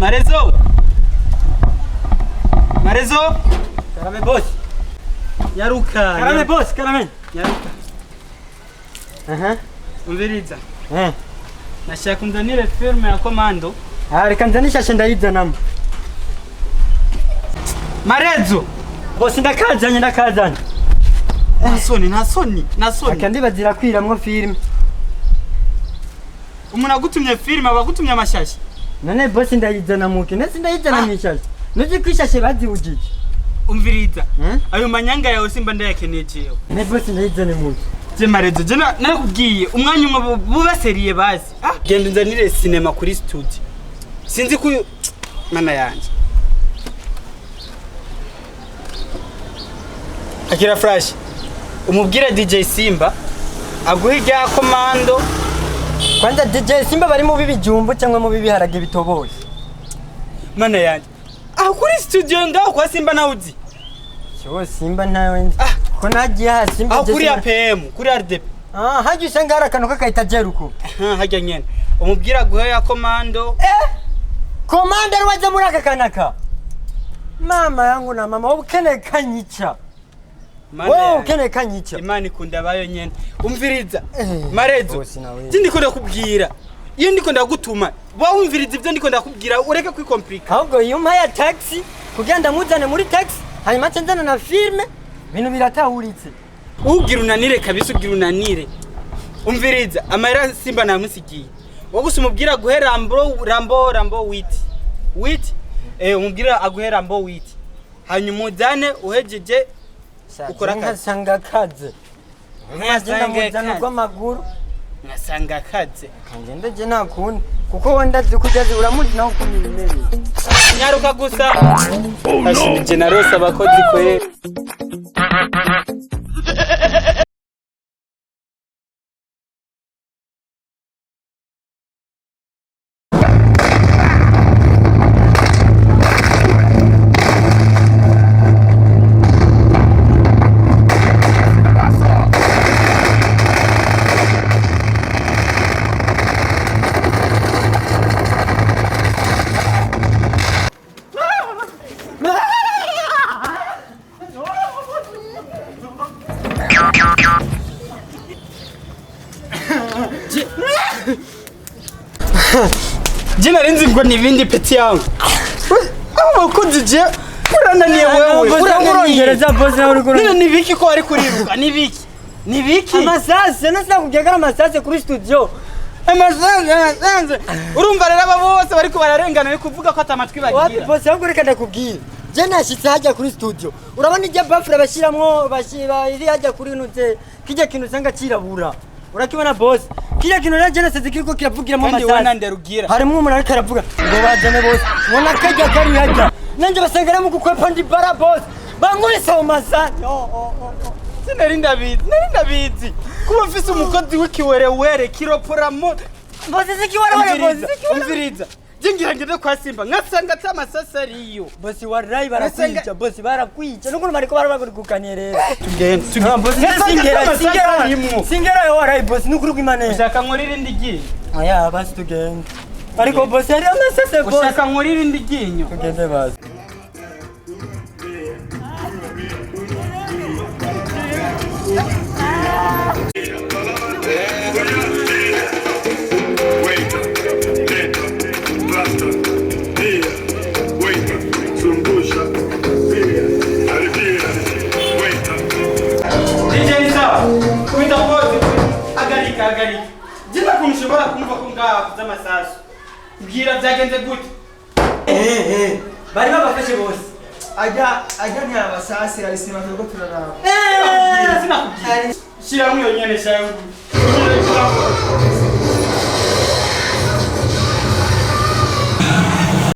Marezo. Marezo. Karame boss. Yaruka. Karame boss, karame. Yaruka. Umviriza. Nashaka unzanire filme ya Komando. Reka nzanisha ndayizanamo. Marezo. Boss ndakazanye. Nasoni. Aka ndibazira kwiramwo filme. Umuntu agutumye filme abagutumye amashashi. None boss ndayizana muke, nese ndayizana mishashi. Nuzi kwishashe baziwujije. Umviriza. Ayo manyanga yawe simba ndayakeneye jewe. Ne boss ndayizana muke. Je Marezo, je nakubwiye umwanya umwe bubaseriye bazi. Genda unzanire cinema kuri studio. Sinzi ku mana yanje. Akira Flash. Umubwira DJ Simba aguhiga Komando. Kwanza DJ Simba bari mu bibijumbo cyangwa mu bibiharage bitoboye. Mana yanje. Kuri studio ngaho kwa Simba nawuzi. Cyo Simba nawe. Ko nagiye ha Simba je. Kuri APM, kuri RDP. Haje usanga harakano kakahita jeruko. Hajya nyene. Umubwira aguhiga Komando. Komando waje muri aka kanaka. Mama yangu na mama ubukene kanyica. Wewe ukene kanyica. Imana ikunda bayo nyene. Umviriza. Marezo. Ndiko ndakubwira. Iyo ndiko ndagutuma, wumviriza ivyo ndiko ndakubwira ureke kwikomplika. Ahubwo iyo mpaya taxi kugenda muzane muri taxi, hanyuma nzana na filme, bintu biratahuritse. Ugira unanire kabisa ugira unanire. Umviriza, amahera Simba namusigiye. Wogusa umubwira guhera Rambo witi. Umubwira aguhera Rambo witi. Hanyuma uzane uhejeje ukora nkasanga kaze. Nkasanga rw'amaguru. Nkasanga kaze. Kangende je nakundi kuko wenda zikujaze uramuzi naho kunyimere. Nyaruka gusa. Ashimije narose abakozi kwe. Jina rinzi ngo nibindi peti yangu. Abakozi je urananiye wewe. Urangereza boss na uri kuri. Nibiki ko ari kuriruka nibiki? Amasase nasa kugegara amasase kuri studio. Amasase. Urumva rero aba bose bariko bararengana ari kuvuga ko atamatwi bagira. Wapi boss yangu reka ndakubwira. Je nashitse hajya kuri studio. Urabona ijya bafure bashiramwo iri hajya kuri nuze kijya kintu sanga kirabura. Urakibona boss. Kila kintu ranje naseze kiriko kiravugira mu masasa. Kandi wana nderugira. Harimo umuntu ariko aravuga ngo bazane boss. Wona kajya kari hajya. Nanje basangana mu gukwepa ndi bara boss. Bangurisa mu masasa. Sinari ndabizi. Kuba mfise umukozi w'ikiwerewere kiroporamo. Boss zikiwerewere boss. Umviriza. Jingira ngende kwa Simba ngasanga tamasasa ariyo. Boss warai barakwica boss barakwica. Nuko mariko barabagurikaniye Tugende. Boss singera yo warai boss nukuri kwimane. Ushaka nkorira indiginyo. Aya basi tugende. Ariko boss ari amasase boss. Ushaka nkorira indiginyo. Tugende basi. Agarika. Jina kunishobora kumva ko ngaha kuzamasasu. Bwira byagenze gute? Bari babafashe bose. Ajya ntiyabasasira isima ko turaraba. Sinakubwira. Shira mwe nyene shayo.